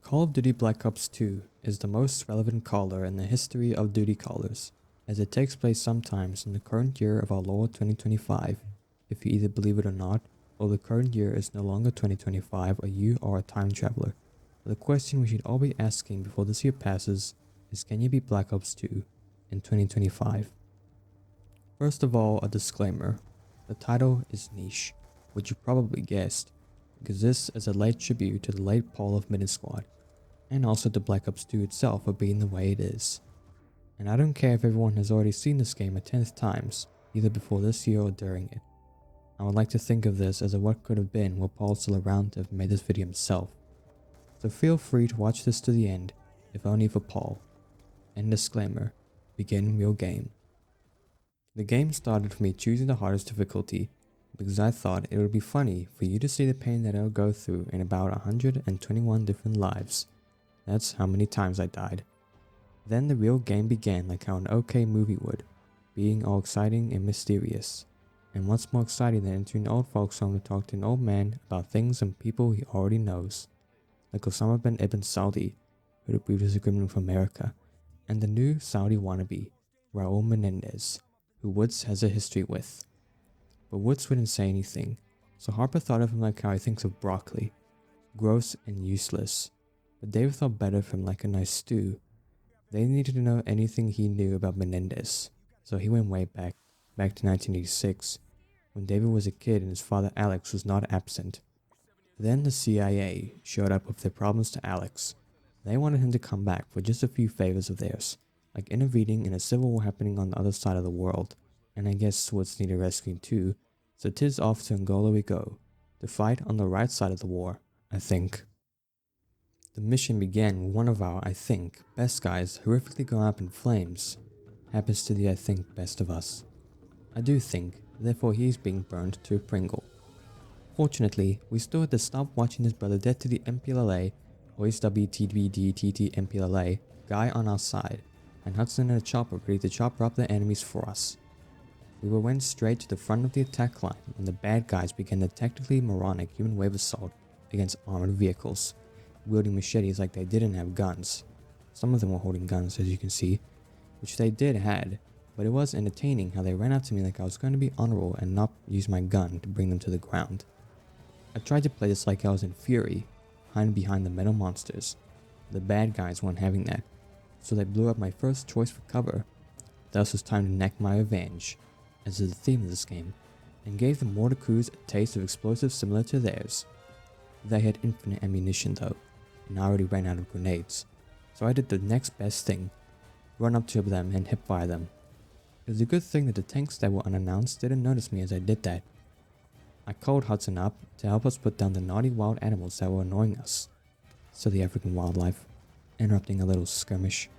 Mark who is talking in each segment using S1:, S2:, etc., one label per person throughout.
S1: Call of Duty Black Ops 2 is the most relevant caller in the history of duty callers, as it takes place sometimes in the current year of our Lord 2025, if you either believe it or not, or the current year is no longer 2025 or you are a time traveler. But the question we should all be asking before this year passes is, can you beat Black Ops 2 in 2025? First of all, a disclaimer. The title is niche, which you probably guessed, because this is a late tribute to the late Paul of Midnight Squad, and also to Black Ops 2 itself for being the way it is. And I don't care if everyone has already seen this game 10th times, either before this year or during it. I would like to think of this as a what could have been were Paul still around to have made this video himself. So feel free to watch this to the end, if only for Paul. And disclaimer, begin your game. The game started with me choosing the hardest difficulty, because I thought it would be funny for you to see the pain that I'll go through in about 121 different lives. That's how many times I died. Then the real game began like how an okay movie would, being all exciting and mysterious. And what's more exciting than entering an old folks home to talk to an old man about things and people he already knows, like Osama bin Ibn Saudi, who had approved his agreement with America, and the new Saudi wannabe, Raul Menendez, who Woods has a history with. But Woods wouldn't say anything, so Harper thought of him like how he thinks of broccoli, gross and useless. But David thought better of him like a nice stew. They needed to know anything he knew about Menendez, so he went way back to 1986, when David was a kid and his father Alex was not absent. Then the CIA showed up with their problems to Alex. They wanted him to come back for just a few favors of theirs, like intervening in a civil war happening on the other side of the world, and I guess Woods needed rescuing too, so 'tis off to Angola we go, to fight on the right side of the war, I think. The mission began with one of our, I think, best guys horrifically going up in flames. Happens to the I think best of us. I do think, therefore he is being burned to a Pringle. Fortunately, we still had to stop watching his brother dead to the MPLA, or his WTBDTT MPLA, guy on our side, and Hudson and a chopper ready to chop up the enemies for us. We went straight to the front of the attack line when the bad guys began the technically moronic human wave assault against armored vehicles, wielding machetes like they didn't have guns. Some of them were holding guns, as you can see, which they did had, but it was entertaining how they ran up to me like I was going to be honorable and not use my gun to bring them to the ground. I tried to play this like I was in Fury, hiding behind the metal monsters. The bad guys weren't having that, so they blew up my first choice for cover. Thus it was time to enact my revenge, as is the theme of this game, and gave the mortar crews a taste of explosives similar to theirs. They had infinite ammunition though, and I already ran out of grenades, so I did the next best thing, run up to them and hipfire them. It was a good thing that the tanks that were unannounced didn't notice me as I did that. I called Hudson up to help us put down the naughty wild animals that were annoying us, so the African wildlife, interrupting a little skirmish,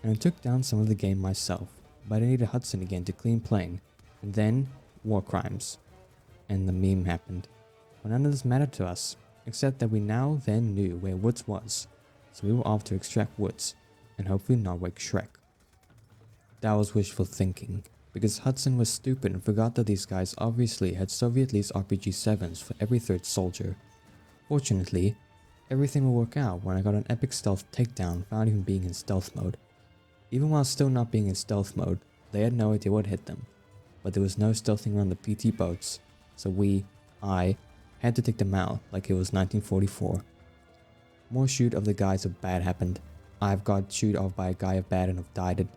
S1: and I took down some of the game myself, but I needed Hudson again to clean playing, and then war crimes, and the meme happened. But none of this mattered to us, except that we now then knew where Woods was, so we were off to extract Woods, and hopefully not wake Shrek. That was wishful thinking, because Hudson was stupid and forgot that these guys obviously had Soviet-leased RPG-7s for every third soldier. Fortunately, everything will work out when I got an epic stealth takedown without even being in stealth mode. Even while still not being in stealth mode, they had no idea what hit them, but there was no stealthing around the PT boats, so I, had to take them out like it was 1944. More shoot of the guys of bad happened. I've got shoot off by a guy of bad and have died it.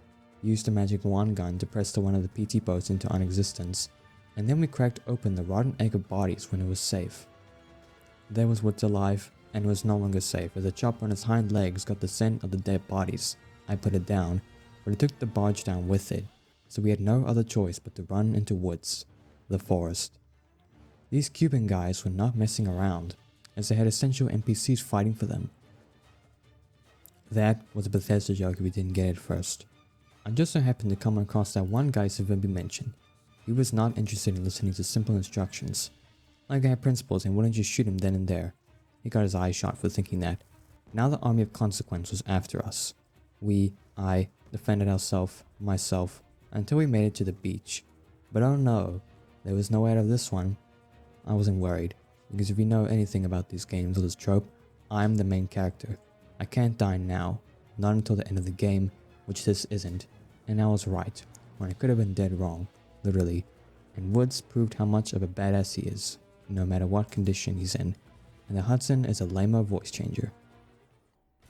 S1: Used a magic wand gun to press the one of the PT boats into non-existence, and then we cracked open the rotten egg of bodies when it was safe. There was Woods alive, and it was no longer safe as the chopper on his hind legs got the scent of the dead bodies. I put it down, but it took the barge down with it, so we had no other choice but to run into Woods, the forest. These Cuban guys were not messing around, as they had essential NPCs fighting for them. That was a Bethesda joke if we didn't get it first. I just so happened to come across that one guy Savimbi mentioned. He was not interested in listening to simple instructions. Like I had principles and wouldn't just shoot him then and there. He got his eye shot for thinking that. Now the army of consequence was after us. I, defended myself, until we made it to the beach. But oh no, there was no way out of this one. I wasn't worried, because if you know anything about these games or this trope, I'm the main character, I can't die now, not until the end of the game, which this isn't. And I was right, when I could have been dead wrong, literally. And Woods proved how much of a badass he is, no matter what condition he's in, and the Hudson is a lamer voice changer.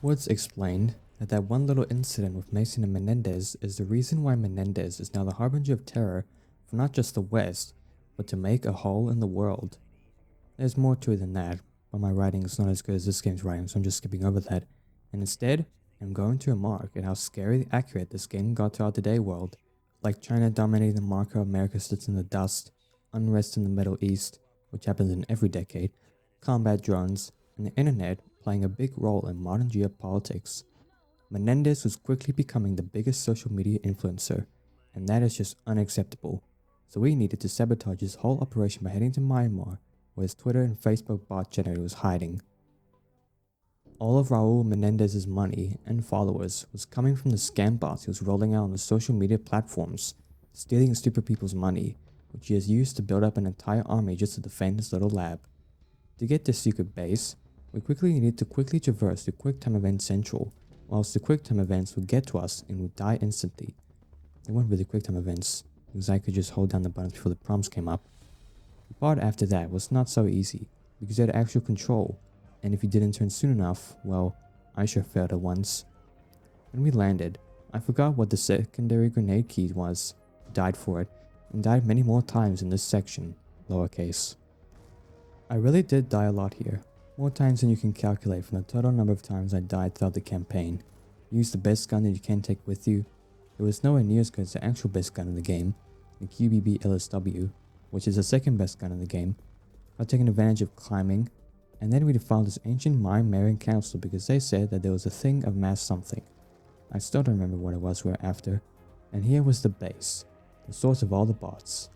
S1: Woods explained that one little incident with Mason and Menendez is the reason why Menendez is now the harbinger of terror for not just the West, but to make a hole in the world. There's more to it than that, but my writing is not as good as this game's writing, so I'm just skipping over that, and instead, I'm going to remark at how scary accurate this game got to our today world, like China dominating the market of America sits in the dust, unrest in the Middle East, which happens in every decade, combat drones, and the internet playing a big role in modern geopolitics. Menendez was quickly becoming the biggest social media influencer, and that is just unacceptable, so we needed to sabotage his whole operation by heading to Myanmar, where his Twitter and Facebook bot generator was hiding. All of Raul Menendez's money and followers was coming from the scam bots he was rolling out on the social media platforms, stealing stupid people's money, which he has used to build up an entire army just to defend his little lab. To get this secret base, we quickly needed to quickly traverse the QuickTime Event Central, whilst the QuickTime events would get to us and would die instantly. They weren't really QuickTime events, because I could just hold down the buttons before the prompts came up. The part after that was not so easy, because you had actual control, and if you didn't turn soon enough, well, I sure failed at once. When we landed, I forgot what the secondary grenade key was, died for it, and died many more times in this section, lowercase. I really did die a lot here, more times than you can calculate from the total number of times I died throughout the campaign. Use the best gun that you can take with you. It was nowhere near as good as the actual best gun in the game, the QBB LSW, which is the second best gun in the game, by taking advantage of climbing, and then we defiled this ancient Mayan council because they said that there was a thing of mass something. I still don't remember what it was we were after, and here was the base, the source of all the bots.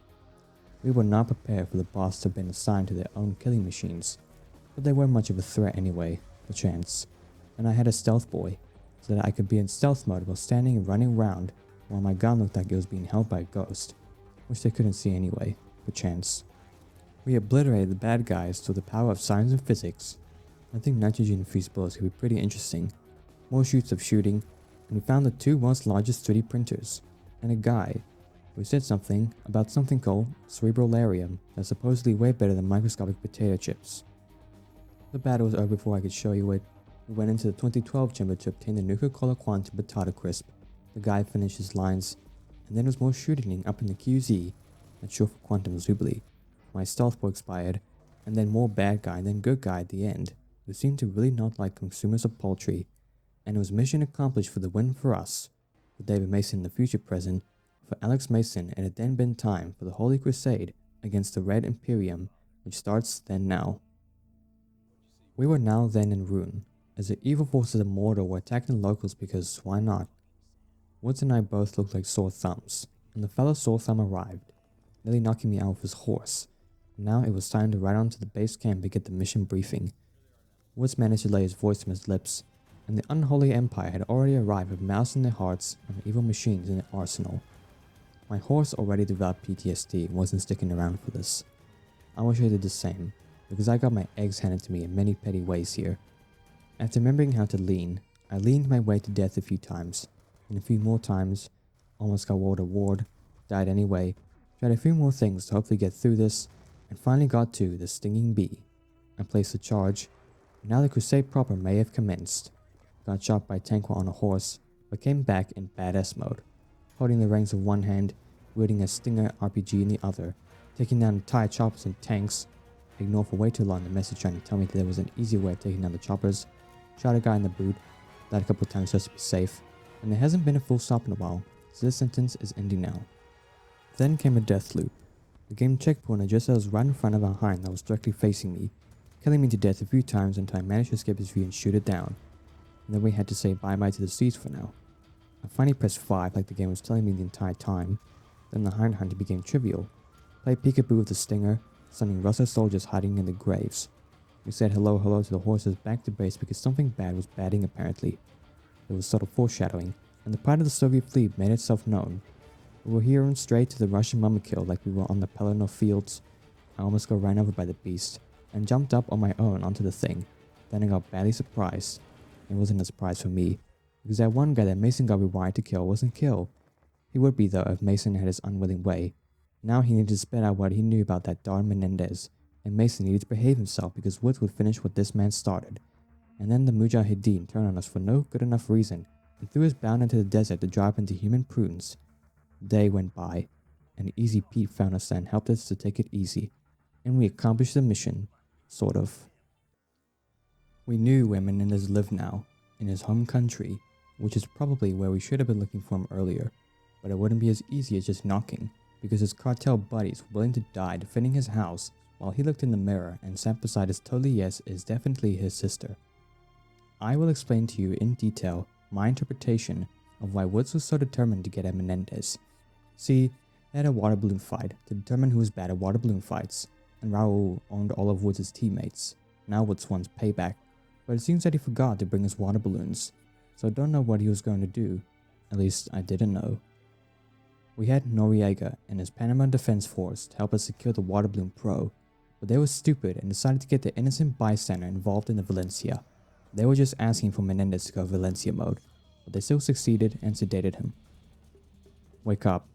S1: We were not prepared for the bots to have been assigned to their own killing machines, but they weren't much of a threat anyway, perchance, and I had a stealth boy, so that I could be in stealth mode while standing and running around while my gun looked like it was being held by a ghost, which they couldn't see anyway, perchance. We obliterated the bad guys through the power of science and physics. I think nitrogen-infused bullets could be pretty interesting. More shoots of shooting, and we found the two world's largest 3D printers, and a guy who said something about something called cerebrolarium that's supposedly way better than microscopic potato chips. The battle was over before I could show you it. We went into the 2012 chamber to obtain the nuclear color quantum potato crisp. The guy finished his lines, and then there was more shooting up in the QZ, that's short for quantum zubly. My stealth boy expired, and then more bad guy and then good guy at the end, who seemed to really not like consumers of poultry, and it was mission accomplished for the win for us, for David Mason in the future present, for Alex Mason, and it had then been time for the Holy Crusade against the Red Imperium, which starts then now. We were now then in ruin, as the evil forces of Mordor were attacking the locals because why not? Woods and I both looked like sore thumbs, and the fellow sore thumb arrived, nearly knocking me out with his horse. Now it was time to ride on to the base camp to get the mission briefing. Woods managed to lay his voice from his lips, and the unholy empire had already arrived with malice in their hearts and evil machines in their arsenal. My horse already developed PTSD and wasn't sticking around for this. I wish I did the same, because I got my eggs handed to me in many petty ways here. After remembering how to lean, I leaned my way to death a few times, and a few more times, almost got ward of ward, died anyway, tried a few more things to hopefully get through this, and finally got to the stinging bee. I placed the charge, and now the crusade proper may have commenced. Got shot by a tank while on a horse, but came back in badass mode, holding the reins with one hand, wielding a Stinger RPG in the other, taking down entire choppers and tanks, ignored for way too long the message trying to tell me that there was an easier way of taking down the choppers, shot a guy in the boot, died a couple times just to be safe, and there hasn't been a full stop in a while, so this sentence is ending now. Then came a death loop. The game checkpointed just as I was right in front of a hind that was directly facing me, killing me to death a few times until I managed to escape his view and shoot it down, and then we had to say bye-bye to the seeds for now. I finally pressed 5 like the game was telling me the entire time, then the hind hunter became trivial. Played peekaboo with the stinger, stunning Russian soldiers hiding in the graves. We said hello to the horses back to base because something bad was batting apparently. There was subtle foreshadowing, and the pride of the Soviet fleet made itself known. We were heading straight to the Russian Obamacare like we were on the Pelennor fields. I almost got ran over by the beast, and jumped up on my own onto the thing. Then I got badly surprised. It wasn't a surprise for me, because that one guy that Mason got rewired to kill wasn't killed. He would be though if Mason had his unwilling way. Now he needed to spit out what he knew about that darn Menendez, and Mason needed to behave himself because Woods would finish what this man started. And then the Mujahideen turned on us for no good enough reason and threw us bound into the desert to drop into human prunes. The day went by, and Easy Pete found us and helped us to take it easy, and we accomplished the mission, sort of. We knew where Menendez lived now, in his home country, which is probably where we should have been looking for him earlier, but it wouldn't be as easy as just knocking, because his cartel buddies were willing to die defending his house while he looked in the mirror and sat beside his totally yes is definitely his sister. I will explain to you in detail my interpretation of why Woods was so determined to get at Menendez. See, they had a water balloon fight to determine who was bad at water balloon fights, and Raul owned all of Woods' teammates. Now Woods wants payback, but it seems that he forgot to bring his water balloons, so I don't know what he was going to do. At least I didn't know. We had Noriega and his Panama Defense Force to help us secure the water balloon pro, but they were stupid and decided to get the innocent bystander involved in the Valencia. They were just asking for Menendez to go Valencia mode, but they still succeeded and sedated him. Wake up.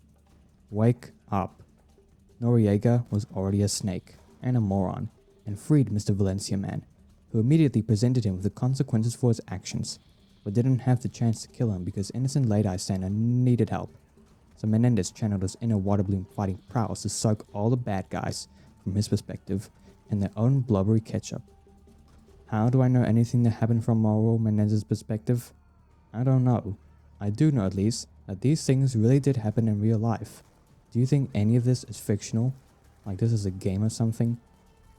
S1: Wake up. Noriega was already a snake and a moron, and freed Mr. Valencia Man, who immediately presented him with the consequences for his actions, but didn't have the chance to kill him because innocent late bystander needed help. So Menendez channeled his inner water balloon fighting prowess to soak all the bad guys, from his perspective, in their own blubbery ketchup. How do I know anything that happened from Mauro Menendez's perspective? I don't know. I do know at least that these things really did happen in real life. Do you think any of this is fictional? Like this is a game or something?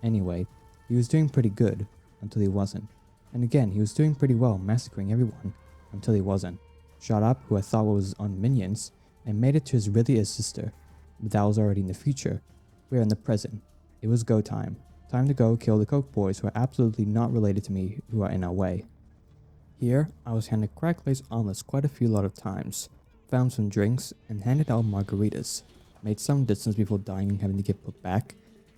S1: Anyway, he was doing pretty good until he wasn't. And again, he was doing pretty well massacring everyone until he wasn't. Shot up who I thought was on minions and made it to his really his sister. But that was already in the future. We're in the present. It was go time. Time to go kill the Coke boys who are absolutely not related to me who are in our way. Here, I was handed crack-laced omelets quite a lot of times, found some drinks, and handed out margaritas. Made some distance before dying and having to get put back.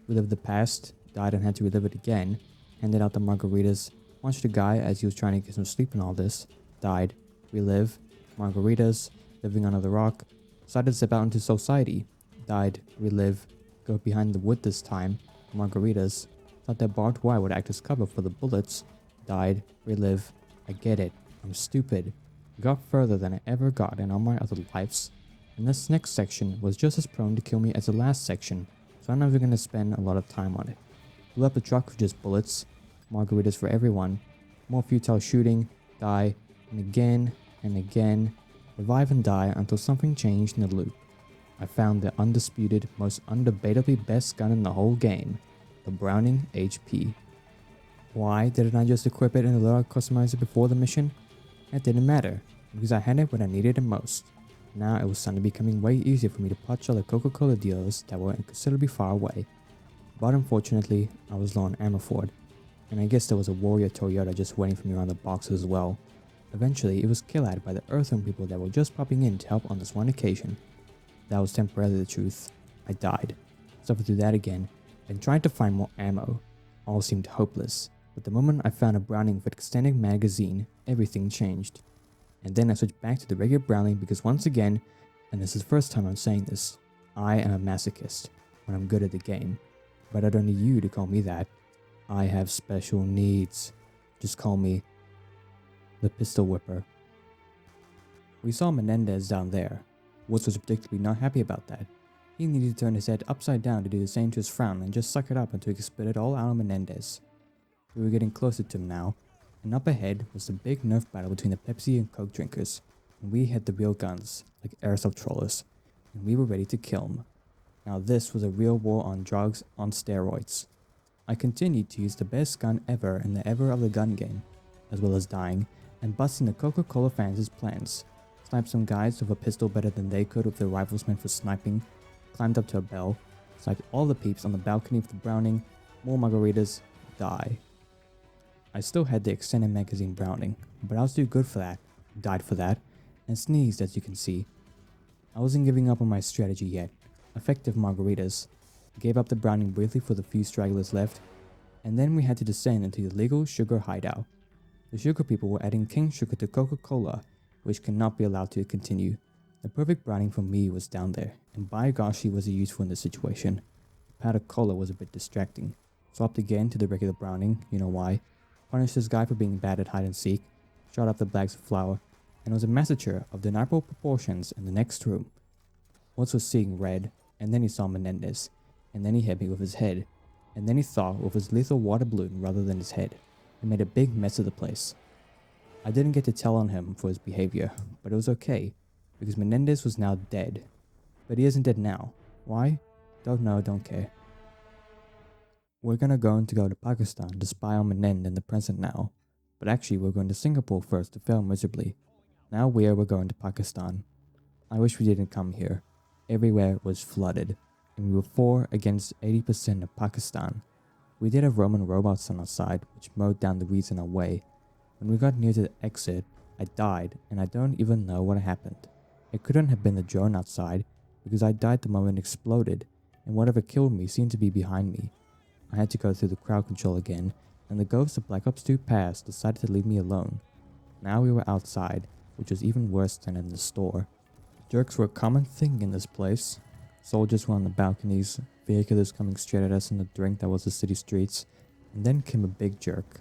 S1: Relived the past, died and had to relive it again. Handed out the margaritas, watched a guy as he was trying to get some sleep and all this. Died, relive, margaritas, living under the rock. Decided to step out into society. Died, relive, go behind the wood this time. Margaritas. Thought that barbed wire would act as cover for the bullets. Died, relive. I get it. I'm stupid. Got further than I ever got in all my other lives. And this next section was just as prone to kill me as the last section, so I'm not even going to spend a lot of time on it. Blew up the truck with just bullets. Margaritas for everyone. More futile shooting. Die. And again. And again. Revive and die until something changed in the loop. I found the undisputed, most undebatably best gun in the whole game, the Browning HP. Why didn't I just equip it and allow customize it before the mission? It didn't matter, because I had it when I needed it most. Now it was suddenly becoming way easier for me to punch all the Coca-Cola dealers that were considerably far away. But unfortunately, I was low on ammo for it, and I guess there was a Warrior Toyota just waiting for me around the boxes as well. Eventually, it was killed by the Earthworm people that were just popping in to help on this one occasion. That was temporarily the truth. I died, suffered through that again, and tried to find more ammo. All seemed hopeless, but the moment I found a Browning with extended magazine, everything changed. And then I switched back to the regular Browning because once again, and this is the first time I'm saying this, I am a masochist when I'm good at the game. But I don't need you to call me that. I have special needs. Just call me the Pistol Whipper. We saw Menendez down there. Woods was predictably not happy about that. He needed to turn his head upside down to do the same to his frown and just suck it up until he could spit it all out on Menendez. We were getting closer to him now, and up ahead was the big Nerf battle between the Pepsi and Coke drinkers, and we had the real guns, like airsoft trollers, and we were ready to kill him. Now this was a real war on drugs on steroids. I continued to use the best gun ever in the ever of the gun game, as well as dying and busting the Coca-Cola fans' plans. Sniped some guys with a pistol better than they could with their rifles meant for sniping, climbed up to a bell, sniped all the peeps on the balcony with the Browning, more margaritas, die. I still had the extended magazine Browning, but I was too good for that, died for that, and sneezed as you can see. I wasn't giving up on my strategy yet. Effective margaritas. Gave up the Browning briefly for the few stragglers left, and then we had to descend into the legal sugar hideout. The sugar people were adding cane sugar to Coca-Cola, which cannot be allowed to continue. The perfect browning for me was down there, and by gosh he was useful in this situation. Powdered cola was a bit distracting. Swapped again to the regular browning, you know why. Punished this guy for being bad at hide and seek. Shot up the bags of flour, and it was a massacre of deniable proportions in the next room. Watts was seeing red, and then he saw Menendez, and then he hit me with his head, and then he thought with his lethal water balloon rather than his head, and made a big mess of the place. I didn't get to tell on him for his behavior, but it was okay, because Menendez was now dead. But he isn't dead now. Why? Don't know, don't care. We're gonna go to Pakistan to spy on Menendez in the present now, but actually we're going to Singapore first to fail miserably. Now we're going to Pakistan. I wish we didn't come here. Everywhere was flooded, and we were 4 against 80% of Pakistan. We did have Roman robots on our side, which mowed down the weeds in our way. When we got near to the exit, I died, and I don't even know what happened. It couldn't have been the drone outside, because I died the moment it exploded, and whatever killed me seemed to be behind me. I had to go through the crowd control again, and the ghost of Black Ops 2 Past decided to leave me alone. Now we were outside, which was even worse than in the store. Jerks were a common thing in this place. Soldiers were on the balconies, vehicles coming straight at us in the drink that was the city streets, and then came a big jerk.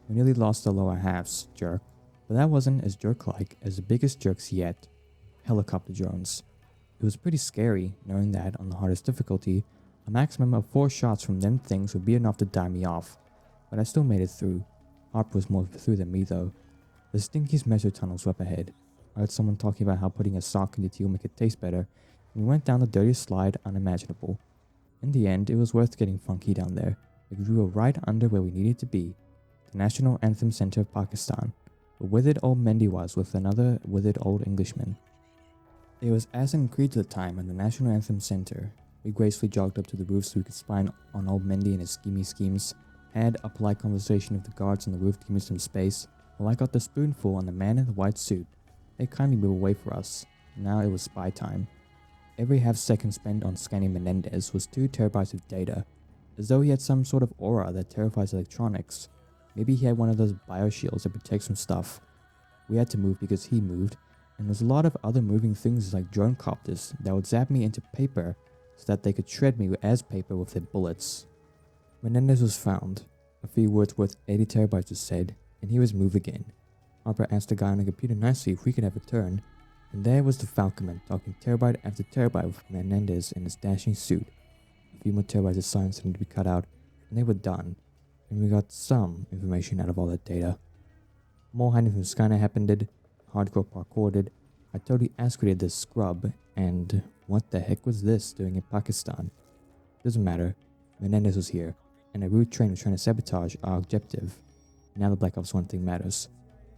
S1: We nearly lost the lower halves, jerk, but that wasn't as jerk-like as the biggest jerks yet. Helicopter drones. It was pretty scary knowing that on the hardest difficulty, a maximum of 4 shots from them things would be enough to die me off, but I still made it through. Harp was more through than me though. The stinkiest measure tunnels were up ahead. I heard someone talking about how putting a sock in the tea will make it taste better, and we went down the dirtiest slide unimaginable. In the end, it was worth getting funky down there, because we were right under where we needed to be, the National Anthem Center of Pakistan, where withered old Mendy was with another withered old Englishman. It was as agreed to the time in the National Anthem Center. We gracefully jogged up to the roof so we could spy on old Mendy and his schemy schemes, had a polite conversation with the guards on the roof to give me some space, while I got the spoonful on the man in the white suit. They kindly moved away for us. Now it was spy time. Every half second spent on scanning Menendez was 2 terabytes of data, as though he had some sort of aura that terrifies electronics. Maybe he had one of those bioshields that protects from stuff. We had to move because he moved, and there was a lot of other moving things like drone copters that would zap me into paper so that they could shred me as paper with their bullets. Menendez was found. A few words worth 80 terabytes was said, and he was moved again. Harper asked the guy on the computer nicely if we could have a turn, and there was the Falconman talking terabyte after terabyte with Menendez in his dashing suit. A few more terabytes of science needed to be cut out, and they were done, and we got some information out of all that data. More hiding from Skynet happened, hardcore parkoured, I totally escorted this scrub, and what the heck was this doing in Pakistan? Doesn't matter, Menendez was here, and a route train was trying to sabotage our objective. Now the Black Ops 1 thing matters.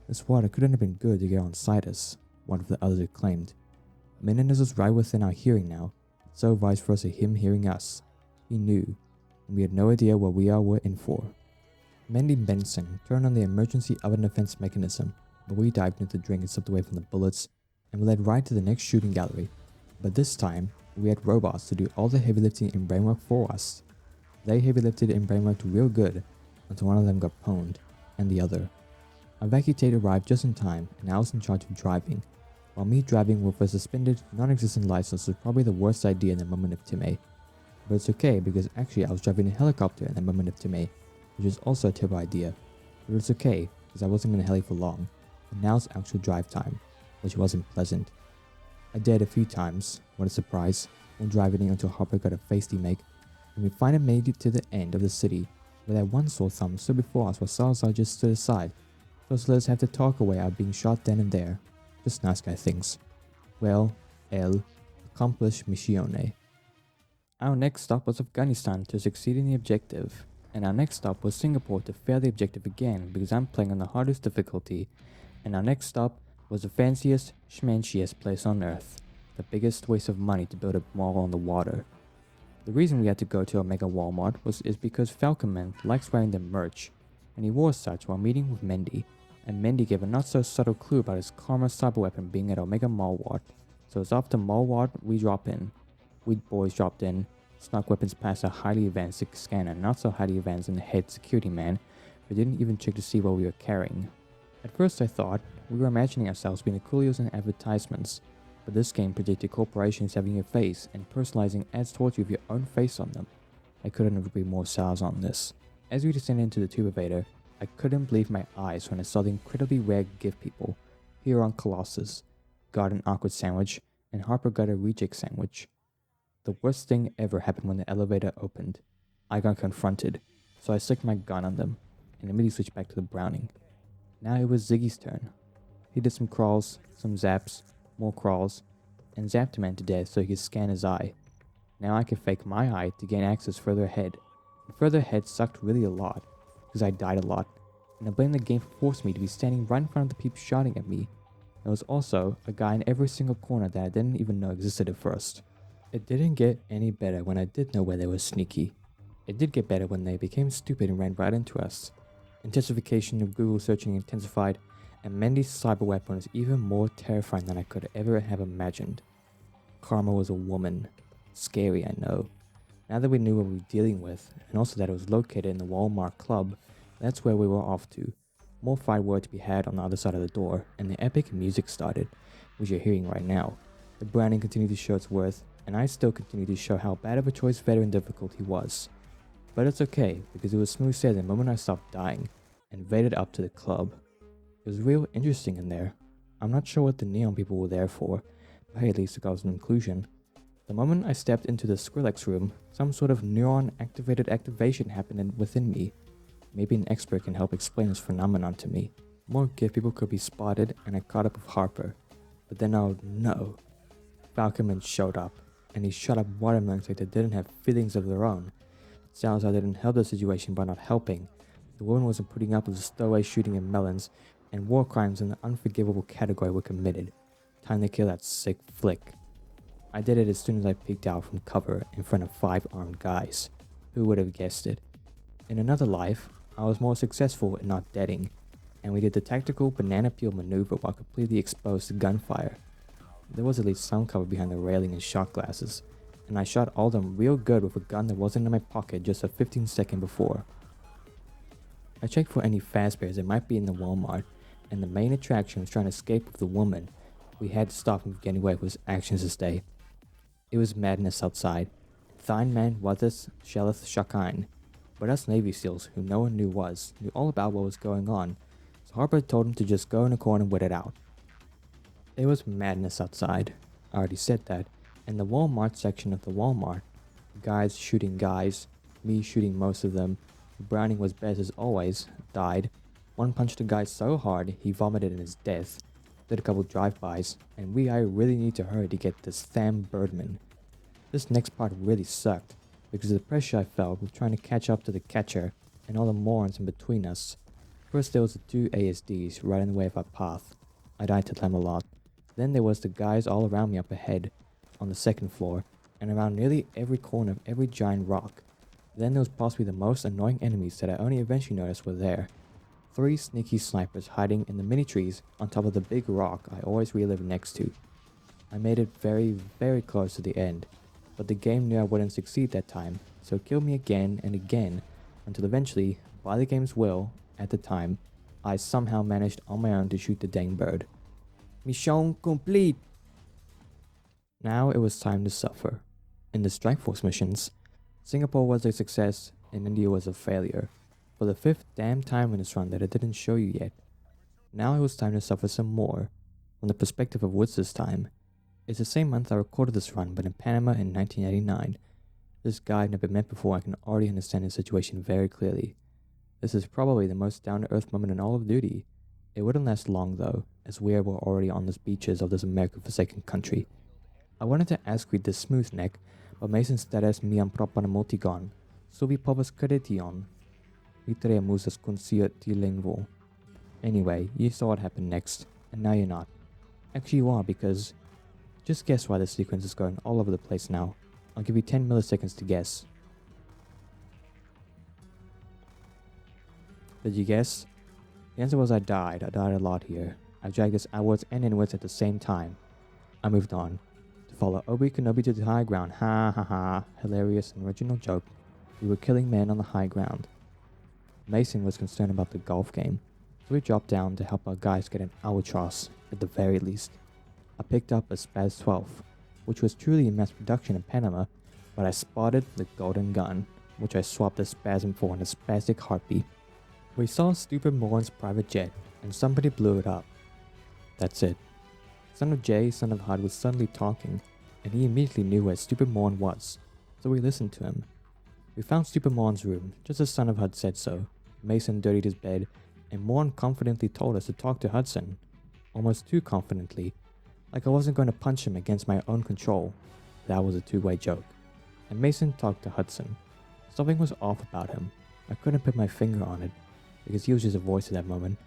S1: This water couldn't have been good to get on site us, one of the others had claimed. Menendez was right within our hearing now, so vice versa him hearing us. He knew, and we had no idea what we all were in for. Mendy Benson turned on the emergency oven defense mechanism, but we dived into the drink and slipped away from the bullets, and we led right to the next shooting gallery. But this time, we had robots to do all the heavy lifting and brainwork for us. They heavy lifted and brainworked real good, until one of them got pwned, and the other. Our vacutate arrived just in time, and I was in charge of driving. While me driving with a suspended, non-existent license was probably the worst idea in the moment of Timmy. But it's okay because actually I was driving a helicopter in the moment of Timmy, which was also a terrible idea. But it's okay because I wasn't in the heli for long, and now it's actual drive time, which wasn't pleasant. I dared a few times, what a surprise, when driving until Harper got a face demake, and we finally made it to the end of the city, where that one sore thumb stood before us while Salazar just stood aside. Just let us have to talk away our being shot then and there. Just nice guy things. Well, el accomplished missione. Our next stop was Afghanistan to succeed in the objective, and our next stop was Singapore to fail the objective again because I'm playing on the hardest difficulty, and our next stop was the fanciest, schmanchiest place on earth, the biggest waste of money to build a mall on the water. The reason we had to go to a mega Walmart is because Falconman likes wearing their merch, and he wore such while meeting with Mendy, and Mendy gave a not so subtle clue about his Karma cyber weapon being at Omega Mallwart. So it's off to Mallwart we drop in. We boys dropped in, snuck weapons past a highly advanced scanner, not so highly advanced in the head security man, who didn't even check to see what we were carrying. At first I thought we were imagining ourselves being the coolios in advertisements, but this game predicted corporations having your face and personalizing ads towards you with your own face on them. I couldn't have agreed more sours on this. As we descended into the tube elevator, I couldn't believe my eyes when I saw the incredibly rare gift people, Huron Colossus, Garden Awkward Sandwich, and Harper got a reject sandwich. The worst thing ever happened when the elevator opened. I got confronted, so I stuck my gun on them, and immediately switched back to the Browning. Now it was Ziggy's turn. He did some crawls, some zaps, more crawls, and zapped a man to death so he could scan his eye. Now I could fake my eye to gain access further ahead. And further ahead sucked really a lot, because I died a lot, and I blame the game for forcing me to be standing right in front of the peeps shouting at me. There was also a guy in every single corner that I didn't even know existed at first. It didn't get any better when I did know where they were sneaky. It did get better when they became stupid and ran right into us. Intensification of Google searching intensified, and Mendy's cyber weapon was even more terrifying than I could ever have imagined. Karma was a woman. Scary, I know. Now that we knew what we were dealing with, and also that it was located in the Walmart Club, that's where we were off to. More fight were to be had on the other side of the door, and the epic music started, which you're hearing right now. The Browning continued to show its worth, and I still continue to show how bad of a choice veteran difficulty was. But it's okay, because it was smooth sailing the moment I stopped dying, and vaded up to the club. It was real interesting in there. I'm not sure what the neon people were there for, but hey, at least it got some inclusion. The moment I stepped into the Skrillex room, some sort of neuron-activated activation happened within me. Maybe an expert can help explain this phenomenon to me. More gift people could be spotted, and I caught up with Harper. But then oh no. Falconman showed up, and he shot up watermelons like they didn't have feelings of their own. Sounds I didn't help the situation by not helping. The woman wasn't putting up with the stowaway shooting at melons, and war crimes in the unforgivable category were committed. Time to kill that sick flick. I did it as soon as I peeked out from cover in front of 5 armed guys. Who would have guessed it? In another life, I was more successful in not deading, and we did the tactical banana peel maneuver while completely exposed to gunfire. There was at least some cover behind the railing and shot glasses, and I shot all of them real good with a gun that wasn't in my pocket just a 15-second before. I checked for any fazbears that might be in the Walmart, and the main attraction was trying to escape with the woman. We had to stop him from getting away with his actions this day. It was madness outside. Thine man watheth shelleth shakain. But us Navy SEALs, who no one knew all about what was going on, so Harper told him to just go in a corner and wait it out. It was madness outside. I already said that. In the Walmart section of the Walmart, guys shooting guys, me shooting most of them, Browning was best as always, died. One punched a guy so hard he vomited in his death, did a couple drive-bys, and I really need to hurry to get this Sam Birdman. This next part really sucked, because of the pressure I felt with trying to catch up to the catcher, and all the morons in between us. First there was the 2 ASDs right in the way of our path. I died to them a lot. Then there was the guys all around me up ahead, on the 2nd floor, and around nearly every corner of every giant rock. Then there was possibly the most annoying enemies that I only eventually noticed were there. 3 sneaky snipers hiding in the mini trees on top of the big rock I always relive next to. I made it very, very close to the end, but the game knew I wouldn't succeed that time, so it killed me again and again, until eventually, by the game's will, at the time, I somehow managed on my own to shoot the dang bird. Mission complete! Now it was time to suffer. In the Strike Force missions, Singapore was a success and India was a failure, for the 5th damn time in this run that I didn't show you yet. Now it was time to suffer some more, from the perspective of Woods this time. It's the same month I recorded this run, but in Panama in 1989. This guy I've never met before, I can already understand his situation very clearly. This is probably the most down-to-earth moment in all of duty. It wouldn't last long though, as we were already on the beaches of this American-forsaken country. I wanted to ask with this smooth neck, but Mason status miam propana multigon, subi povas cretion. Vitre musas consiat lingvo. Anyway, you saw what happened next, and now you're not. Actually you are, because just guess why this sequence is going all over the place now. I'll give you 10 milliseconds to guess. Did you guess? The answer was I died. I died a lot here. I dragged this outwards and inwards at the same time. I moved on. To follow Obi Kenobi to the high ground. Ha ha ha. Hilarious and original joke. We were killing men on the high ground. Mason was concerned about the golf game. so we dropped down to help our guys get an albatross at the very least. I picked up a Spaz 12, which was truly in mass production in Panama, but I spotted the golden gun, which I swapped the Spasm for in a spastic heartbeat. We saw stupid Moran's private jet, and somebody blew it up. That's it. Son of Jay, son of Hud was suddenly talking, and he immediately knew where Stupid Moran was, so we listened to him. We found Stupid Moran's room, just as Son of Hud said so. Mason dirtied his bed, and Moran confidently told us to talk to Hudson. Almost too confidently, like I wasn't going to punch him against my own control. That was a two-way joke. And Mason talked to Hudson. Something was off about him. I couldn't put my finger on it, because he was just a voice at that moment.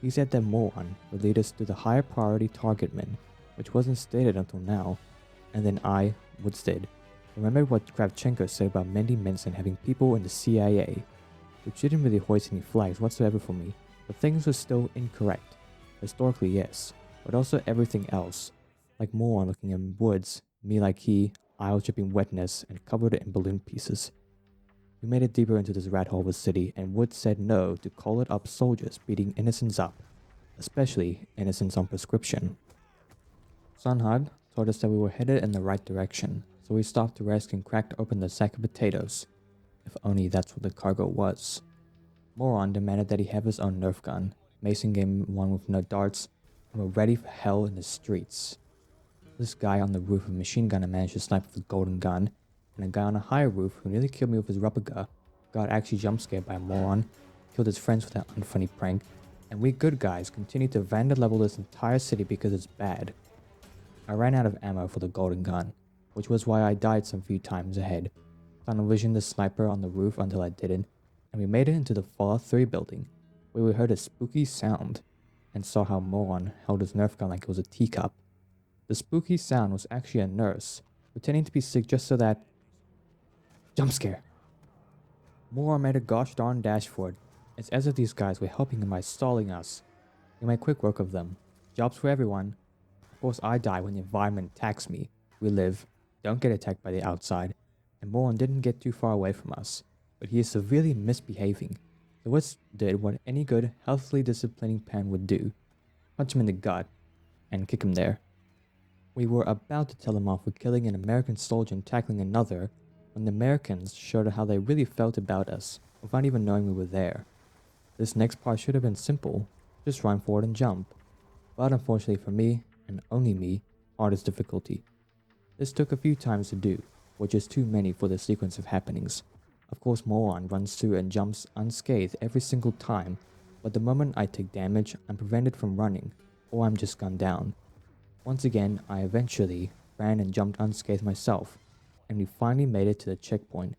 S1: He said that Moran would lead us to the higher priority target men, which wasn't stated until now, and then I, Woods did. Remember what Kravchenko said about Mendy Menson having people in the CIA, which didn't really hoist any flags whatsoever for me, but things were still incorrect. Historically, yes, but also everything else, like Moran looking at Woods, me like he, aisle dripping wetness, and covered it in balloon pieces. We made it deeper into this rat hole of a city, and Woods said no to call it up soldiers beating innocents up, especially innocents on prescription. Sanhad told us that we were headed in the right direction, so we stopped to rest and cracked open the sack of potatoes. If only that's what the cargo was. Moran demanded that he have his own Nerf gun. Mason gave him one with no darts, and we're ready for hell in the streets. This guy on the roof with a machine gun managed to snipe with a golden gun, and a guy on a higher roof who nearly killed me with his rubber gun got actually jump scared by a Moran, killed his friends with that unfunny prank, and we good guys continued to vandal level this entire city because it's bad. I ran out of ammo for the golden gun, which was why I died some few times ahead. Tunnel visioned the sniper on the roof until I didn't, and we made it into the Fallout 3 building, where we heard a spooky sound, and saw how Moran held his Nerf gun like it was a teacup. The spooky sound was actually a nurse, pretending to be sick just so that... Jump scare! Moran made a gosh darn dash for it. It's as if these guys were helping him by stalling us. We made quick work of them. Jobs for everyone. Of course I die when the environment attacks me. We live, don't get attacked by the outside, and Moran didn't get too far away from us, but he is severely misbehaving. The Woods did what any good, healthily disciplining parent would do. Punch him in the gut, and kick him there. We were about to tell him off for killing an American soldier and tackling another, when the Americans showed how they really felt about us, without even knowing we were there. This next part should have been simple, just run forward and jump. But unfortunately for me, and only me, hardest difficulty. This took a few times to do, which is too many for the sequence of happenings. Of course Moran runs through and jumps unscathed every single time, but the moment I take damage, I'm prevented from running, or I'm just gunned down. Once again, I eventually ran and jumped unscathed myself, and we finally made it to the checkpoint,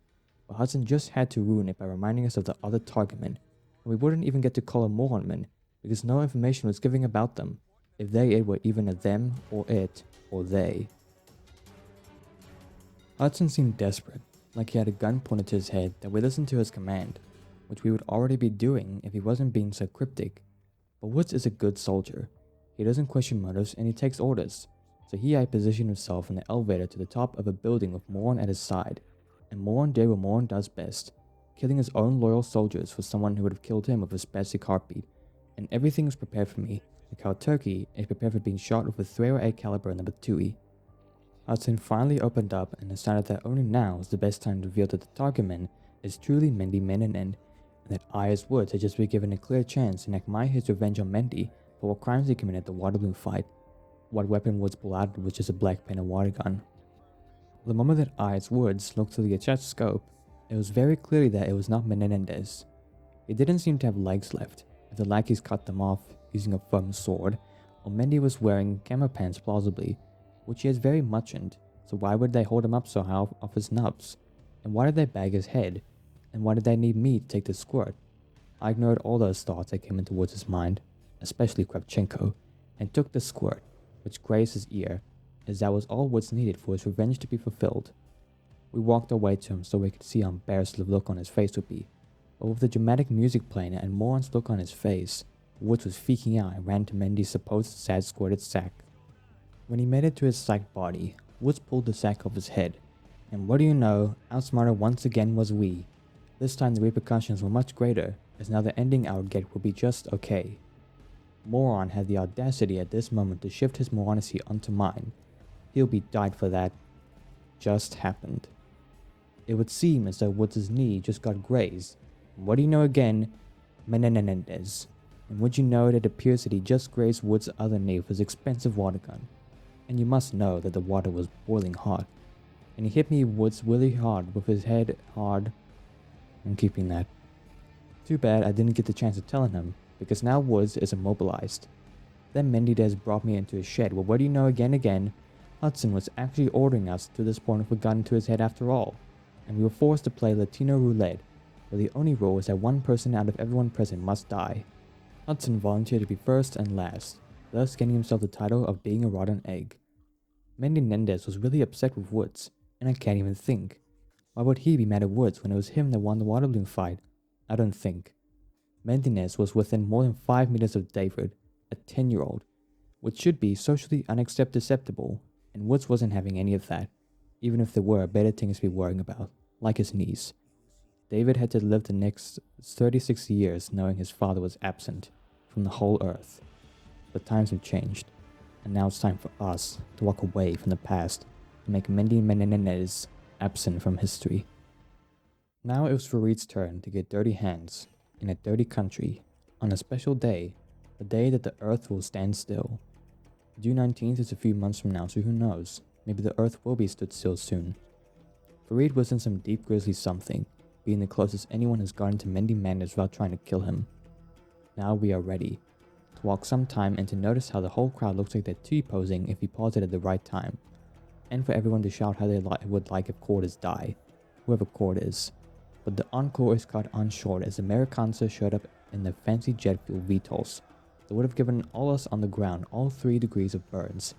S1: but Hudson just had to ruin it by reminding us of the other target men, and we wouldn't even get to call them Moran men, because no information was given about them, if it were even a them, or it, or they. Hudson seemed desperate, like he had a gun pointed to his head that we listened to his command, which we would already be doing if he wasn't being so cryptic. But Woods is a good soldier. He doesn't question motives and he takes orders, so I positioned himself in the elevator to the top of a building with Moran at his side, and Moran did what Moran does best, killing his own loyal soldiers for someone who would have killed him with a spastic heartbeat, and everything was prepared for me, like how a turkey is prepared for being shot with a 308 caliber number 2E. Hudson finally opened up and decided that only now is the best time to reveal that the target man is truly Mendy Menon and that I as Woods had just been given a clear chance to enact his revenge on Mendy for what crimes he committed at the water balloon fight. What weapon Woods pulled out was just a black painted water gun. The moment that I as Woods looked through the attached scope, it was very clearly that it was not Menendez. He didn't seem to have legs left, if the lackeys cut them off using a firm sword, or Mendy was wearing camo pants plausibly, which he has very much in, so why would they hold him up so high off his nubs? And why did they bag his head? And why did they need me to take the squirt? I ignored all those thoughts that came into Woods' mind, especially Kravchenko, and took the squirt, which grazed his ear, as that was all Woods needed for his revenge to be fulfilled. We walked away to him so we could see how embarrassed the look on his face would be, but with the dramatic music playing and Moran's look on his face, Woods was freaking out and ran to Mendy's supposed sad squirted sack. When he made it to his psyched body, Woods pulled the sack off his head, and what do you know, outsmarted once again was we. This time the repercussions were much greater, as now the ending I would get would be just okay. Moron had the audacity at this moment to shift his morality onto mine. He'll be died for that. Just happened. It would seem as though Woods' knee just got grazed. And what do you know again? Menendez. And would you know it appears that he just grazed Woods' other knee with his expensive water gun. And you must know that the water was boiling hot. And he hit me Woods really hard with his head hard. I'm keeping that. Too bad I didn't get the chance of telling him, because now Woods is immobilized. Then Menendez brought me into his shed. Well, what do you know again? Hudson was actually ordering us to this point with a gun to his head after all. And we were forced to play Latino roulette, where the only rule is that one person out of everyone present must die. Hudson volunteered to be first and last, thus getting himself the title of being a rotten egg. Menendez was really upset with Woods, and I can't even think. Why would he be mad at Woods when it was him that won the water balloon fight? I don't think. Menendez was within more than 5 meters of David, a 10-year-old, which should be socially unacceptable, and Woods wasn't having any of that, even if there were better things to be worrying about, like his knees. David had to live the next 36 years knowing his father was absent from the whole earth. But times have changed, and now it's time for us to walk away from the past and make Mendy Menendez absent from history. Now it was Farid's turn to get dirty hands in a dirty country on a special day, the day that the earth will stand still. June 19th is a few months from now, so who knows? Maybe the earth will be stood still soon. Farid was in some deep grisly something, being the closest anyone has gotten to Mendy Menendez without trying to kill him. Now we are ready to walk some time and to notice how the whole crowd looks like they're T-posing if we pause it at the right time, and for everyone to shout how they would like if Cord is die, whoever Cord is. But the encore is cut on short as Ameriksland showed up in the fancy jet fuel VTOLs that would have given all us on the ground all 3 degrees of burns.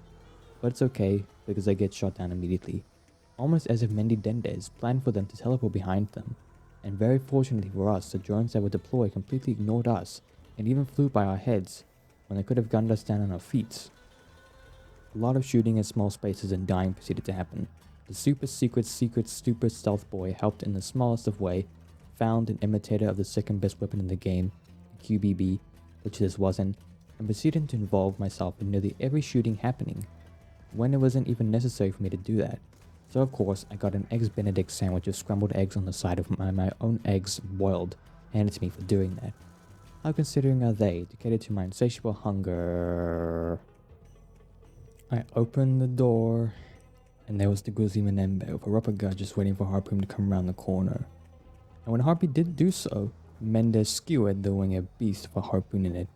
S1: But it's okay, because they get shot down immediately, almost as if Menendez planned for them to teleport behind them. And very fortunately for us, the drones that were deployed completely ignored us and even flew by our heads when they could have gunned us down on our feet. A lot of shooting in small spaces and dying proceeded to happen. The super secret stupid stealth boy helped in the smallest of way, found an imitator of the second best weapon in the game, the QBB, which this wasn't, and proceeded to involve myself in nearly every shooting happening, when it wasn't even necessary for me to do that. So of course, I got an Eggs Benedict sandwich with scrambled eggs on the side of my own eggs boiled, handed to me for doing that. How considering are they to cater to my insatiable hunger? I opened the door, and there was the Guzzi Menembe with a rubber gut just waiting for Harpoon to come around the corner. And when Harpy did do so, Mendez skewered the winged beast for Harpoon in it.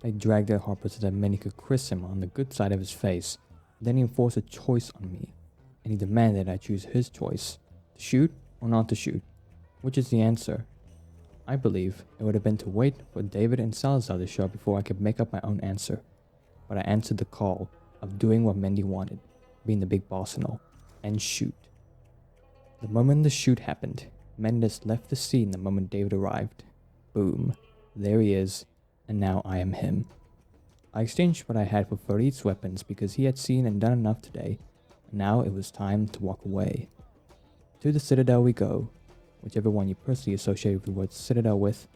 S1: I dragged at Harper so that many could kiss him on the good side of his face. Then he enforced a choice on me, and he demanded I choose his choice, to shoot or not to shoot. Which is the answer? I believe it would have been to wait for David and Salazar to show up before I could make up my own answer. But I answered the call of doing what Mendy wanted, being the big boss and all, and shoot. The moment the shoot happened, Mendes left the scene the moment David arrived. Boom. There he is, and now I am him. I exchanged what I had for Farid's weapons because he had seen and done enough today, and now it was time to walk away. To the Citadel we go, whichever one you personally associate the word Citadel with.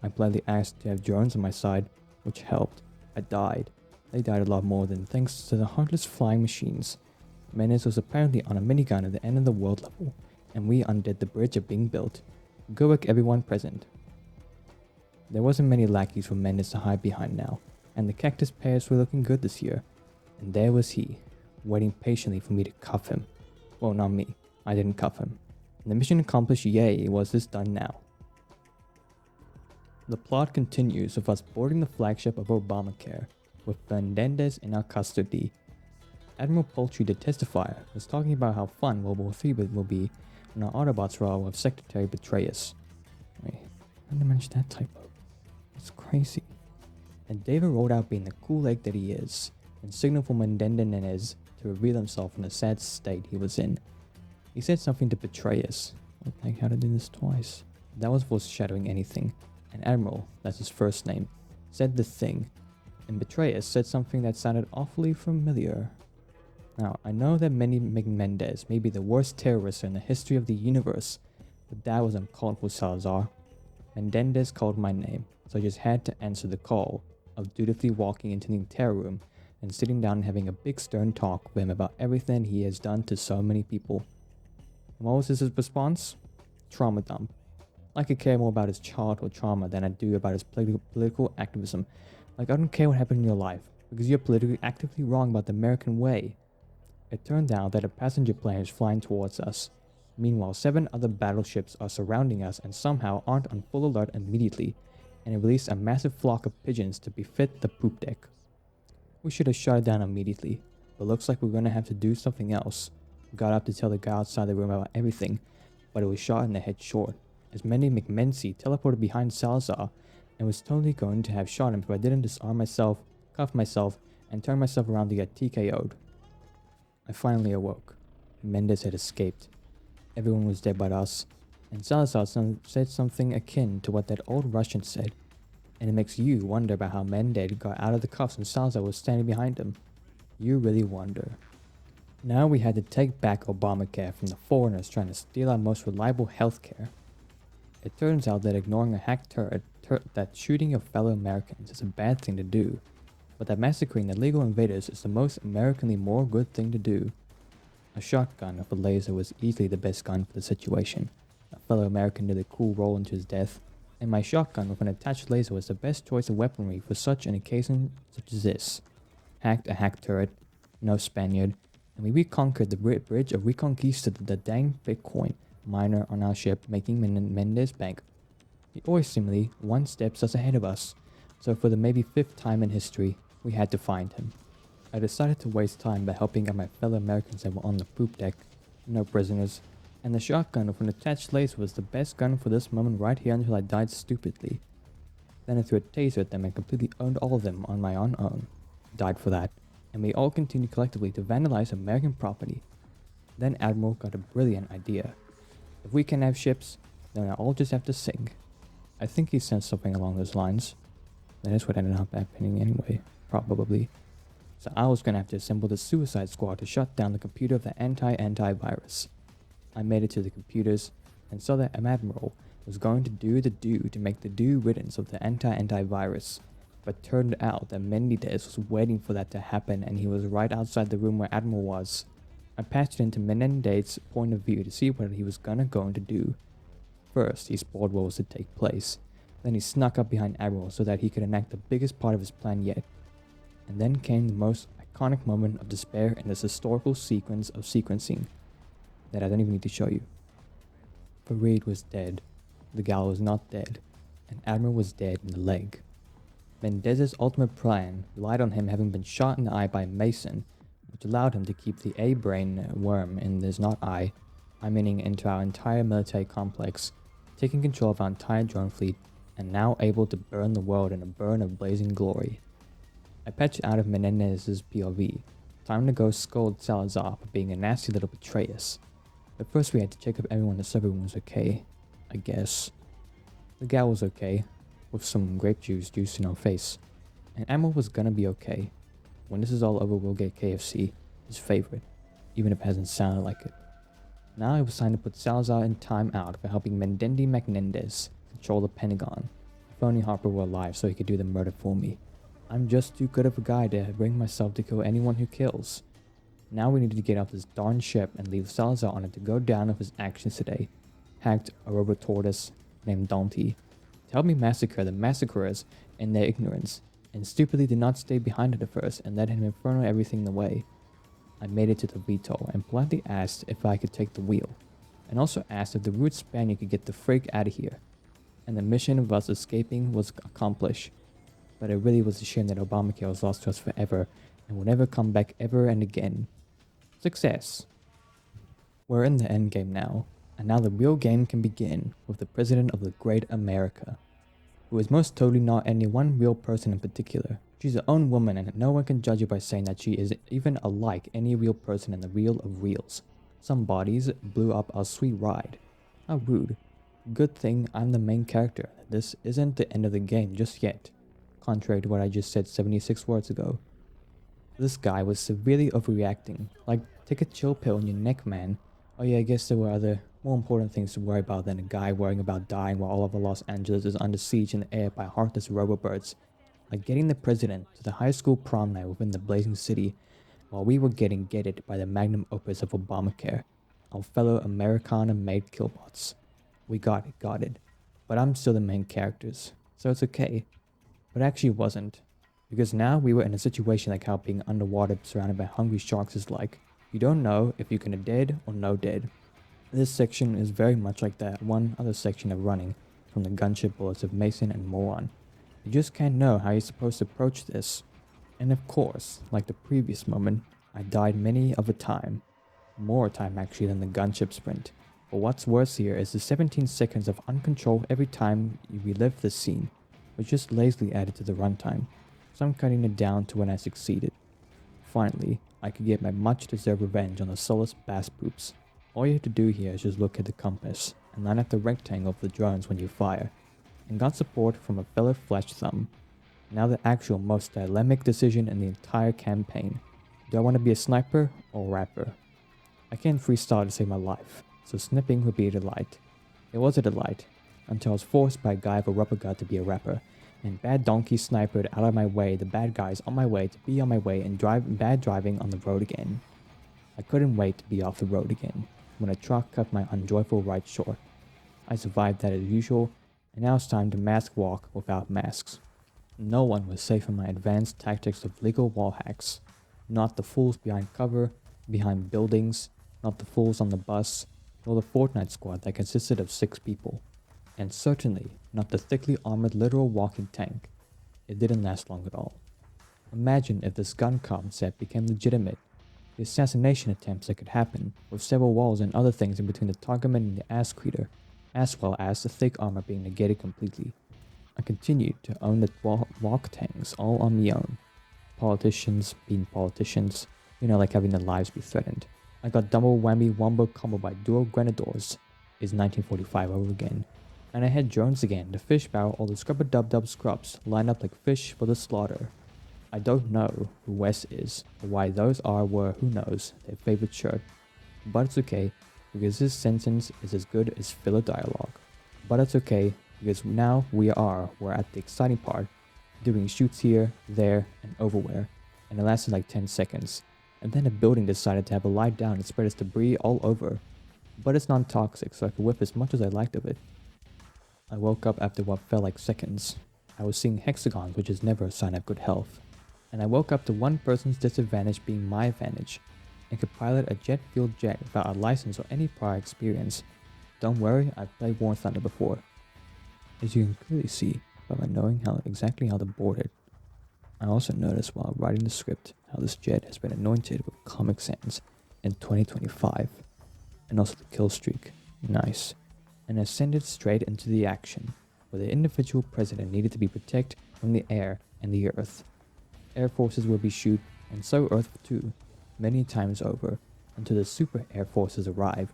S1: I politely asked to have drones on my side, which helped. I died. They died a lot more than thanks to the heartless flying machines. Mendes was apparently on a minigun at the end of the world level, and we undid the bridge of being built. Good work everyone present. There wasn't many lackeys for Mendes to hide behind now, and the cactus pears were looking good this year. And there was he, waiting patiently for me to cuff him. Well, not me. I didn't cuff him. And the mission accomplished, yay, was this done now. The plot continues with us boarding the flagship of Obamacare, with Menendez in our custody. Admiral Poultry the Testifier was talking about how fun World War III will be when our Autobots roll with Secretary Betrayus. Wait, how did I manage that typo? It's crazy. And David rolled out being the cool egg that he is, and signaled for Menendez to reveal himself in the sad state he was in. He said something to Betrayus. Like, how to do this twice? That was foreshadowing anything. And Admiral, that's his first name, said the thing. And Betrayus said something that sounded awfully familiar. Now, I know that Menendez may be the worst terrorist in the history of the universe, but that was uncalled for, Salazar. Menendez called my name, so I just had to answer the call. of dutifully walking into the terror room and sitting down and having a big stern talk with him about everything he has done to so many people. And what was his response? Trauma dump. I could care more about his childhood trauma than I do about his political activism. Like, I don't care what happened in your life, because you're politically actively wrong about the American way. It turned out that a passenger plane is flying towards us. Meanwhile, 7 other battleships are surrounding us and somehow aren't on full alert immediately, and it released a massive flock of pigeons to befit the poop deck. We should have shut it down immediately, but looks like we're gonna have to do something else. We got up to tell the guy outside the room about everything, but it was shot in the head short, as Mandy McMenzie teleported behind Salazar and was totally going to have shot him if I didn't disarm myself, cuff myself, and turn myself around to get TKO'd. I finally awoke. Mendez had escaped. Everyone was dead but us, and Salazar said something akin to what that old Russian said, and it makes you wonder about how Mendez got out of the cuffs and Salazar was standing behind him. You really wonder. Now we had to take back Obamacare from the foreigners trying to steal our most reliable healthcare. It turns out that ignoring a hacked turret, that shooting your fellow Americans is a bad thing to do, but that massacring illegal invaders is the most Americanly more good thing to do. A shotgun with a laser was easily the best gun for the situation. A fellow American did a cool roll into his death, and my shotgun with an attached laser was the best choice of weaponry for such an occasion such as this. Hacked a hacked turret, no Spaniard, and we reconquered the bridge of reconquisted the dang Bitcoin miner on our ship, making Mendez bank. He always seemingly 1 step ahead of us, so for the maybe 5th time in history, we had to find him. I decided to waste time by helping out my fellow Americans that were on the poop deck, no prisoners, and the shotgun with an attached laser was the best gun for this moment right here until I died stupidly. Then I threw a taser at them and completely owned all of them on my own. Died for that, and we all continued collectively to vandalize American property. Then Admiral got a brilliant idea. If we can have ships, then I all just have to sing. I think he said something along those lines. That is what ended up happening anyway, probably. So I was gonna have to assemble the suicide squad to shut down the computer of the anti-virus. I made it to the computers and saw that Admiral was going to do the do to make the do riddance of the anti-virus. But turned out that Mendez was waiting for that to happen and he was right outside the room where Admiral was. I patched into Menendez's point of view to see what he was going to do. First, he spoiled what was to take place. Then he snuck up behind Admiral so that he could enact the biggest part of his plan yet. And then came the most iconic moment of despair in this historical sequence of sequencing that I don't even need to show you. Fareed was dead, the gal was not dead, and Admiral was dead in the leg. Mendez's ultimate plan relied on him having been shot in the eye by Mason, which allowed him to keep the A-brain worm in his not eye, meaning into our entire military complex, taking control of our entire drone fleet, and now able to burn the world in a burn of blazing glory. I patched out of Menendez's POV. Time to go scold Salazar for being a nasty little betrayus. But first we had to check if everyone in the server room was okay, I guess. The gal was okay, with some grape juice in her face, and Admiral was gonna be okay. When this is all over, we'll get KFC, his favorite, even if it hasn't sounded like it. Now it was time to put Salazar in time out for helping Mendendi McNendez control the Pentagon. If only Harper were alive so he could do the murder for me. I'm just too good of a guy to bring myself to kill anyone who kills. Now we needed to get off this darn ship and leave Salazar on it to go down with his actions today. Hacked a robot tortoise named Dante to help me massacre the massacrers in their ignorance, and stupidly did not stay behind at first and let him inferno everything away. I made it to the VTOL and politely asked if I could take the wheel, and also asked if the rude Spaniard could get the freak out of here. And the mission of us escaping was accomplished. But it really was a shame that Obamacare was lost to us forever and will never come back ever and again. Success! We're in the endgame now, and now the real game can begin with the President of the Great America, who is most totally not any one real person in particular. She's her own woman, and no one can judge her by saying that she is even alike any real person in the reel of reels. Some bodies blew up our sweet ride. How rude. Good thing I'm the main character. This isn't the end of the game just yet, contrary to what I just said 76 words ago. This guy was severely overreacting. Like, take a chill pill in your neck, man. Oh yeah, I guess there were other, more important things to worry about than a guy worrying about dying while all of Los Angeles is under siege in the air by heartless robobirds. like getting the president to the high school prom night within the blazing city, while we were getting gated by the magnum opus of Obamacare, our fellow Americana-made killbots. We got it. But I'm still the main characters, so it's okay. But actually wasn't. Because now we were in a situation like how being underwater surrounded by hungry sharks is like. You don't know if you're gonna dead or no dead. This section is very much like that one other section of running from the gunship bullets of Mason and Moron. You just can't know how you're supposed to approach this. And of course, like the previous moment, I died many of a time. More time actually than the gunship sprint. But what's worse here is the 17 seconds of uncontrolled every time you relive this scene, which just lazily added to the runtime, so I'm cutting it down to when I succeeded. Finally, I could get my much deserved revenge on the soulless bass poops. All you have to do here is just look at the compass, and line up the rectangle of the drones when you fire, and got support from a fellow flesh thumb. Now the actual most dilemmic decision in the entire campaign. Do I want to be a sniper or a rapper? I can't freestyle to save my life, so snipping would be a delight. It was a delight, until I was forced by a guy with a rubber gut to be a rapper, and bad donkey snipered out of my way the bad guys on my way to be on my way and bad driving on the road again. I couldn't wait to be off the road again, when a truck cut my unjoyful ride short. I survived that as usual, and now it's time to mask walk without masks. No one was safe from my advanced tactics of legal wall hacks. Not the fools behind cover, behind buildings, not the fools on the bus, nor the Fortnite squad that consisted of 6 people. And certainly not the thickly armored literal walking tank. It didn't last long at all. Imagine if this gun concept became legitimate. The assassination attempts that could happen, with several walls and other things in between the targetman and the ass creator, as well as the thick armor being negated completely. I continued to own the walk tanks all on my own. Politicians being politicians, like having their lives be threatened. I got double whammy wombo combo by dual grenadors, is 1945 over again. And I had drones again to fish barrel all the scrubber dub scrubs lined up like fish for the slaughter. I don't know who Wes is, or why those were, who knows, their favorite shirt. But it's okay, because this sentence is as good as filler dialogue. But it's okay, because now we're at the exciting part, doing shoots here, there, and overwhere, and it lasted like 10 seconds. And then a building decided to have a lie down and spread its debris all over. But it's non-toxic, so I could whip as much as I liked of it. I woke up after what felt like seconds. I was seeing hexagons, which is never a sign of good health. And I woke up to one person's disadvantage being my advantage, and could pilot a jet-fueled jet without a license or any prior experience. Don't worry, I've played War Thunder before. As you can clearly see by knowing exactly how to board it. I also noticed while writing the script how this jet has been anointed with Comic Sans in 2025, and also the kill streak, nice, and ascended straight into the action, where the individual president needed to be protected from the air and the earth. Air forces will be shoot, and so earth too, many times over, until the super air forces arrive,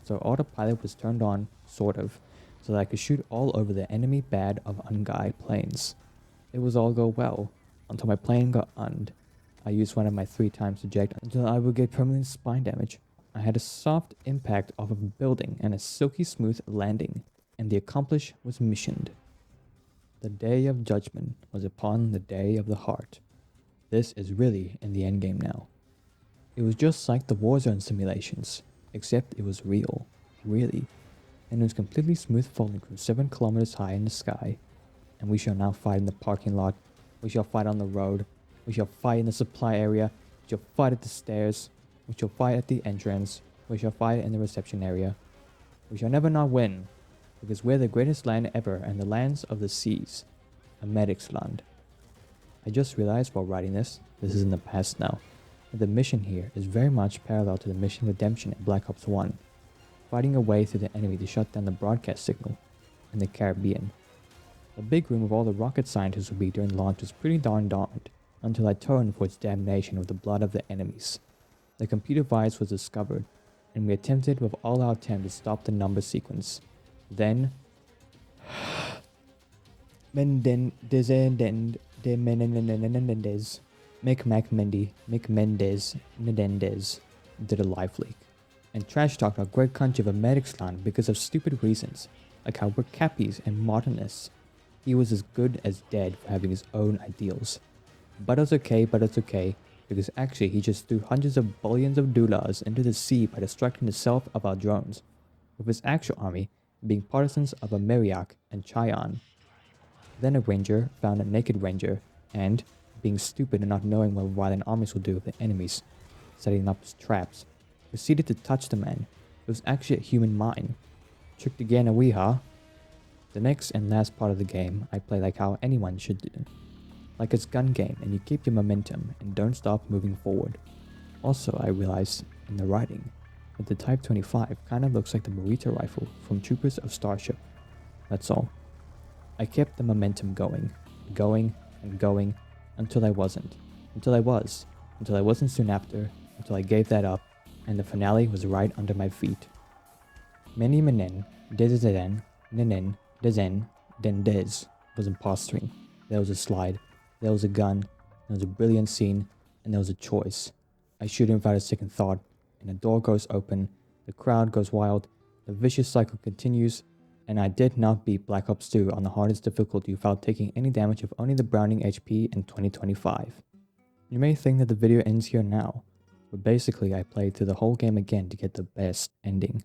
S1: so autopilot was turned on, sort of, so that I could shoot all over the enemy bad of unguided planes. It was all go well, until my plane got unned. I used one of my 3 times eject until I would get permanent spine damage. I had a soft impact off of a building and a silky smooth landing, and the accomplish was missioned. The day of judgment was upon the day of the heart. This is really in the endgame now. It was just like the Warzone simulations, except it was real, really, and it was completely smooth falling from 7 kilometers high in the sky. And we shall now fight in the parking lot, we shall fight on the road, we shall fight in the supply area, we shall fight at the stairs, we shall fight at the entrance, we shall fight in the reception area. We shall never not win, because we're the greatest land ever and the lands of the seas, Ameriksland. I just realized while writing this is in the past now, that the mission here is very much parallel to the mission Redemption in Black Ops 1, fighting a way through the enemy to shut down the broadcast signal in the Caribbean. The big room of all the rocket scientists would be during launch was pretty darn daunting, until I turned for its damnation with the blood of the enemies. The computer virus was discovered, and we attempted with all our attempt to stop the number sequence. Then, Mendez, did a live leak, and trash talked our great country of Ameriksland because of stupid reasons, like how we're cappies and modernists. He was as good as dead for having his own ideals. But it's okay, because actually he just threw hundreds of billions of dollars into the sea by distracting the self of our drones, with his actual army being partisans of Ameriak and Cheyenne. Then a ranger found a naked ranger, and, being stupid and not knowing what violent armies will do with the enemies, setting up his traps, proceeded to touch the man. It was actually a human mind. Tricked again, are we, huh? The next and last part of the game, I play like how anyone should do. Like it's gun game, and you keep your momentum and don't stop moving forward. Also, I realized in the writing that the Type 25 kind of looks like the Morita rifle from Troopers of Starship. That's all. I kept the momentum going, and going, until I wasn't. Until I wasn't soon after, until I gave that up, and the finale was right under my feet. Many menen, dezen, nenen, dezen, den des was impostering. There was a slide, there was a gun, there was a brilliant scene, and there was a choice. I shoot him without a second thought, and the door goes open, the crowd goes wild, the vicious cycle continues, and I did not beat Black Ops 2 on the hardest difficulty without taking any damage of only the Browning HP in 2025. You may think that the video ends here now, but basically I played through the whole game again to get the best ending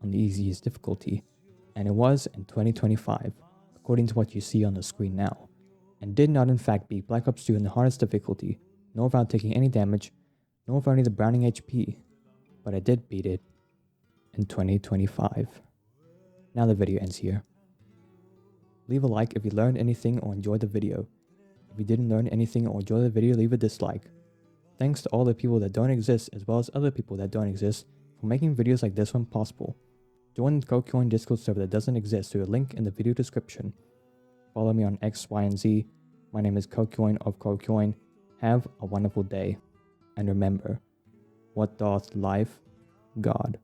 S1: on the easiest difficulty, and it was in 2025, according to what you see on the screen now, and did not in fact beat Black Ops 2 in the hardest difficulty, nor without taking any damage, nor with only the Browning HP, but I did beat it in 2025. Now the video ends here. Leave a like if you learned anything or enjoyed the video. If you didn't learn anything or enjoy the video, leave a dislike. Thanks to all the people that don't exist as well as other people that don't exist for making videos like this one possible. Join the CoCoin Discord server that doesn't exist through a link in the video description. Follow me on X, Y, and Z. My name is CoCoin of CoCoin. Have a wonderful day. And remember, what doth life? God.